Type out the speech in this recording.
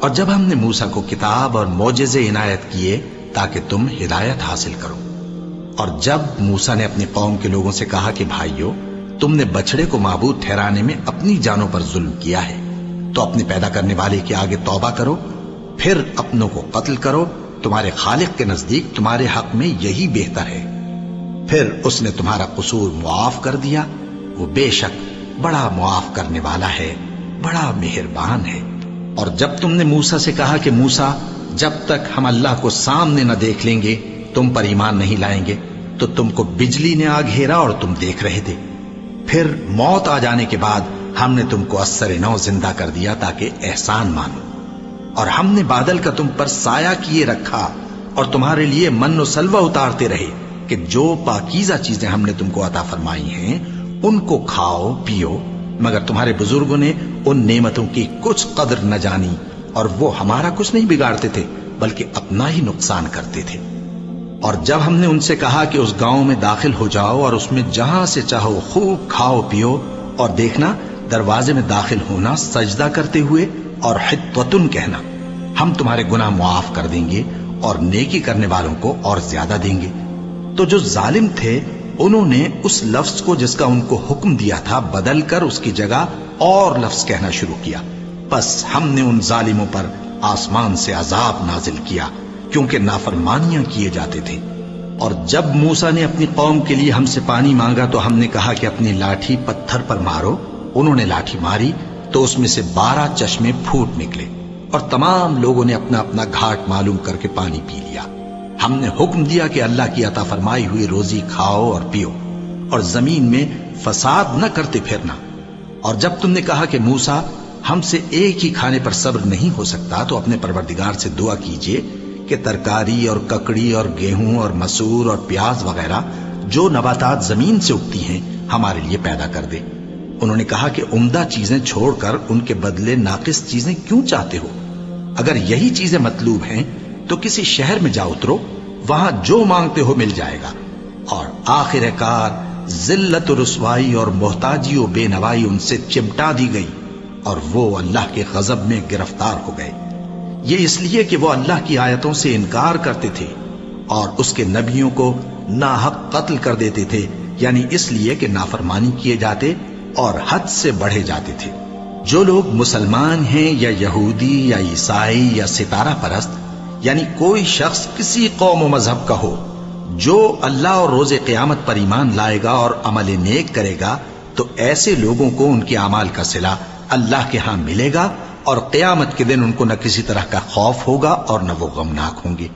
اور جب ہم نے موسیٰ کو کتاب اور معجزے عنایت کیے تاکہ تم ہدایت حاصل کرو، اور جب موسیٰ نے اپنی قوم کے لوگوں سے کہا کہ بھائیو، تم نے بچڑے کو معبود ٹھہرانے میں اپنی جانوں پر ظلم کیا ہے، تو اپنے پیدا کرنے والے کے آگے توبہ کرو، پھر اپنوں کو قتل کرو، تمہارے خالق کے نزدیک تمہارے حق میں یہی بہتر ہے۔ پھر اس نے تمہارا قصور معاف کر دیا، وہ بے شک بڑا معاف کرنے والا ہے، بڑا مہربان ہے۔ اور جب تم نے موسیٰ سے کہا کہ موسیٰ، جب تک ہم اللہ کو سامنے نہ دیکھ لیں گے تم پر ایمان نہیں لائیں گے، تو تم کو بجلی نے آ گھیرا اور تم دیکھ رہے تھے، پھر موت آ جانے کے بعد ہم نے تم کو اثر نو زندہ کر دیا تاکہ احسان مانو، اور ہم نے بادل کا تم پر سایہ کیے رکھا اور تمہارے لیے من و سلوہ اتارتے رہے کہ جو پاکیزہ چیزیں ہم نے تم کو عطا فرمائی ہیں ان کو کھاؤ پیو، مگر تمہارے بزرگوں نے ان نعمتوں کی کچھ قدر نہ جانی، اور وہ ہمارا کچھ نہیں بگاڑتے تھے بلکہ اپنا ہی نقصان کرتے تھے۔ اور جب ہم نے ان سے کہا کہ اس گاؤں میں داخل ہو جاؤ اور اس میں جہاں سے چاہو خوب کھاؤ پیو، اور دیکھنا دروازے میں داخل ہونا سجدہ کرتے ہوئے اور حطوتن کہنا، ہم تمہارے گناہ معاف کر دیں گے اور نیکی کرنے والوں کو اور زیادہ دیں گے، تو جو ظالم تھے انہوں نے اس لفظ کو جس کا ان کو حکم دیا تھا بدل کر اس کی جگہ اور لفظ کہنا شروع کیا، پس ہم نے ان ظالموں پر آسمان سے عذاب نازل کیا کیونکہ نافرمانیاں کیے جاتے تھے۔ اور جب موسیٰ نے اپنی قوم کے لیے ہم سے پانی مانگا تو ہم نے کہا کہ اپنی لاٹھی پتھر پر مارو، انہوں نے لاٹھی ماری تو اس میں سے 12 چشمے پھوٹ نکلے، اور تمام لوگوں نے اپنا اپنا گھاٹ معلوم کر کے پانی پی لیا۔ ہم نے حکم دیا کہ اللہ کی عطا فرمائی ہوئی روزی کھاؤ اور پیو، اور زمین میں فساد نہ کرتے پھرنا۔ اور جب تم نے کہا کہ موسیٰ، ہم سے ایک ہی کھانے پر صبر نہیں ہو سکتا، تو اپنے پروردگار سے دعا کیجئے کہ ترکاری اور ککڑی اور گیہوں اور مسور اور پیاز وغیرہ جو نباتات زمین سے اگتی ہیں ہمارے لیے پیدا کر دے۔ انہوں نے کہا کہ عمدہ چیزیں چھوڑ کر ان کے بدلے ناقص چیزیں کیوں چاہتے ہو؟ اگر یہی چیزیں مطلوب ہیں تو کسی شہر میں جا اترو، وہاں جو مانگتے ہو مل جائے گا۔ اور آخر کار ذلت و رسوائی اور محتاجی و بے نوائی ان سے چمٹا دی گئی، اور وہ اللہ کے غضب میں گرفتار ہو گئے، یہ اس لیے کہ وہ اللہ کی آیتوں سے انکار کرتے تھے اور اس کے نبیوں کو ناحق قتل کر دیتے تھے، یعنی اس لیے کہ نافرمانی کیے جاتے اور حد سے بڑھے جاتے تھے۔ جو لوگ مسلمان ہیں یا یہودی یا عیسائی یا ستارہ پرست، یعنی کوئی شخص کسی قوم و مذہب کا ہو، جو اللہ اور روز قیامت پر ایمان لائے گا اور عمل نیک کرے گا، تو ایسے لوگوں کو ان کے اعمال کا صلہ اللہ کے ہاں ملے گا، اور قیامت کے دن ان کو نہ کسی طرح کا خوف ہوگا اور نہ وہ غمناک ہوں گے۔